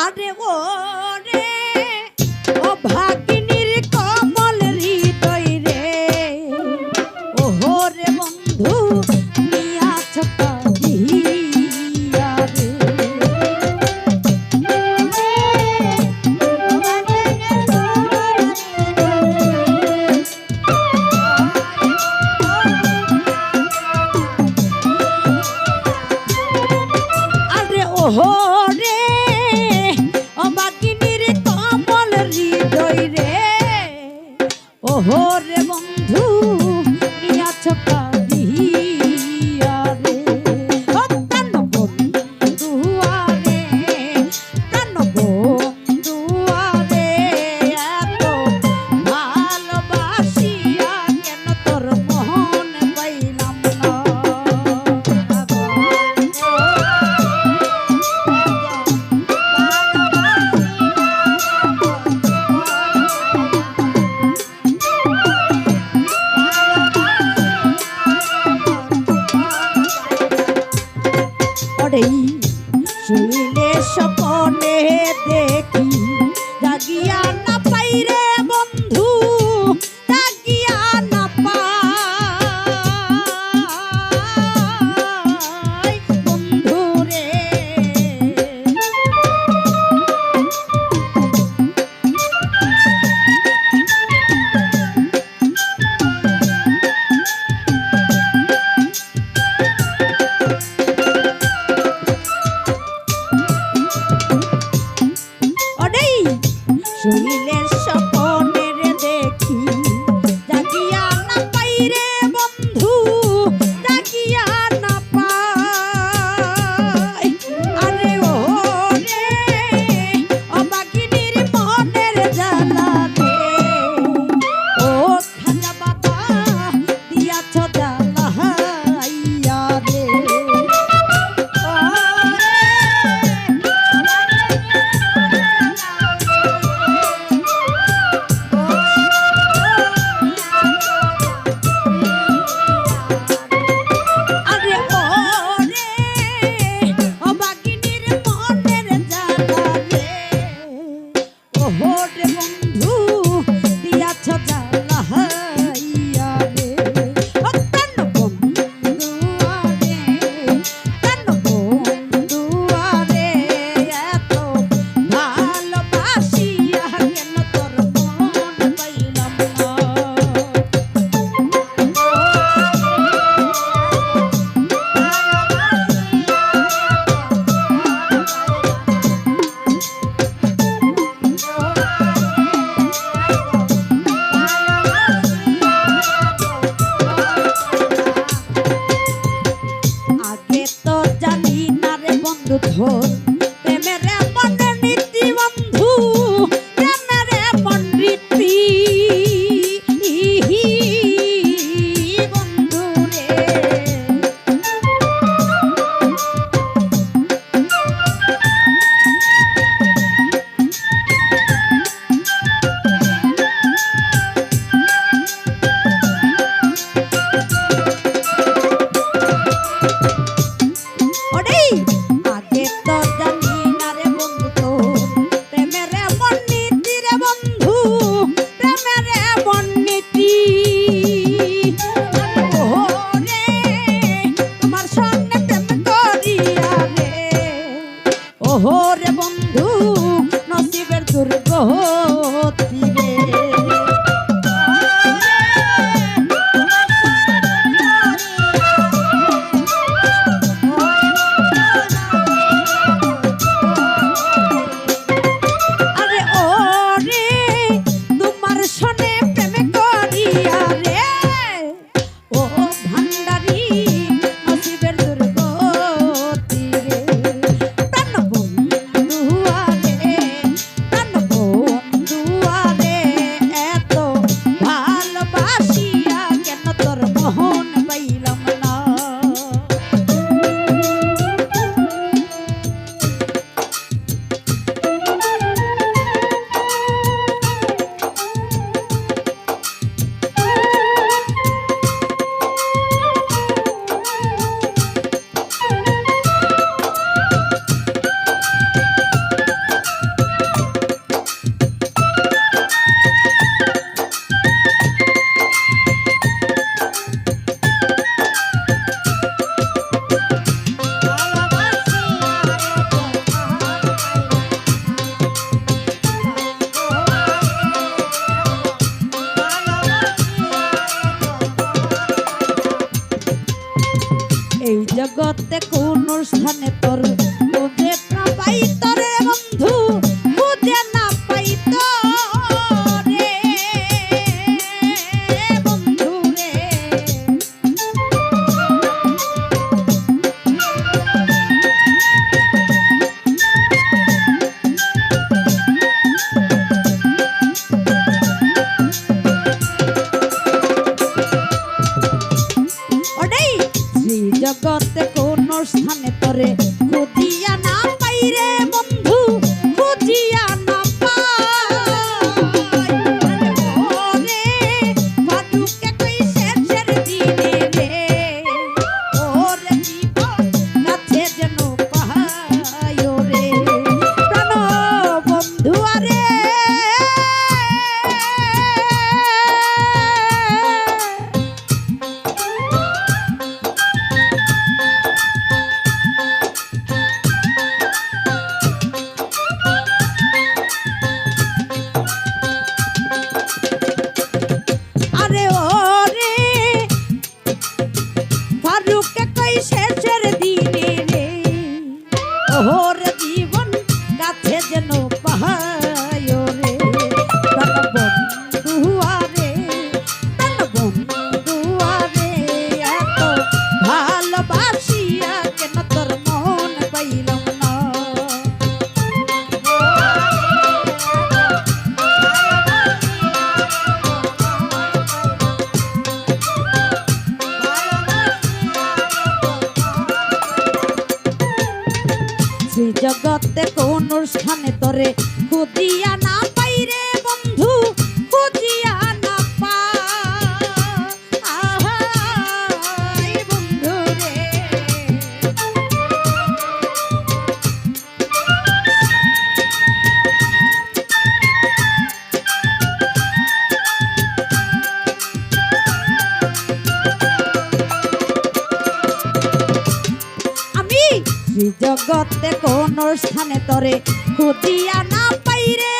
আরে ও রে ও ভাগিনীর কমল হৃদয় রে ও রে বন্ধু নিয়াছ কাঁদিয়া রে আরে ও রে ও ভাগিনীর কমল হৃদয় রে ও রে বন্ধু নিয়াছ কাঁদিয়া রে ও প্রাণ বন্ধু আরে প্রাণ বন্ধু আরে এত ভালোবাসিয়া কেন তোর মন পাইলাম না ওরে শুইলে স্বপ্নে দেখি জাগিয়া না পাই রে বন্ধু জাগিয়া না পাই বন্ধু রে ওরে শুইলে স্বপ্নে দেখি জাগিয়া না পাই রে বন্ধু জাগিয়া না পাই আরে ও রে ও ভাগিনীর মনের জ্বালা রে ও খাজা বাবা দিয়াছ জ্বালাইয়া রে আরে ও রে ও ভাগিনীর মনের জ্বালা রে ও রে বন্ধু দিয়াছ জ্বালাইয়া রে ও প্রাণ বন্ধু আরে প্রাণ বন্ধু আরে এত ভালোবাসিয়া কেন তোর মন পাইলাম না আগে তো জানি না রে বন্ধু তোর প্রেমের এমন নীতি বন্ধু প্রেমের এমন রীতি বন্ধু রে ওরে আগে তো জানি না রে বন্ধু তোর প্রেমের এমন নীতি রে বন্ধু প্রেমের এমন নীতি ও রে তোমার সঙ্গে প্রেম করিয়া রে ও রে বন্ধু নসিবের দুর্গতি রে আরে ও রে তোমার সনে প্রেম করিয়া রে ও ভান্ডারি নসিবের দুর্গতি রে প্রাণ বন্ধু আরে প্রাণ বন্ধু জগতে কোন স্থানে তোর খুঁজে না পাই তোরে বন্ধু খুঁজে না পাই তোরে বন্ধু রে ওডেই শ্রী জগতে কোন স্থানে তোরে খুঁজিয়া না পাই রে বন্ধু খুঁজিয়া না পাই ওরে ভাদুকে কই শেষের দিনে রে ওরে জীবন কাছে যেন পাই ওরে প্রাণ বন্ধু আরে আরে ওরে ফারুককে কই শেষের দিনে রে ওর জীবন কাছে যেন পাহায় রে প্রাণ বন্ধু আরে এত ভালোবাসিয়া কেন তোর মন পাইলাম না শ্রী জগতে কোন স্থানে তোরে খুঁজিয়া না পাই রে বন্ধু খুঁজিয়া না পাই বন্ধু রে আমি শ্রী জগতে কোন স্থানে তোরে খুঁজিয়া না পাই রে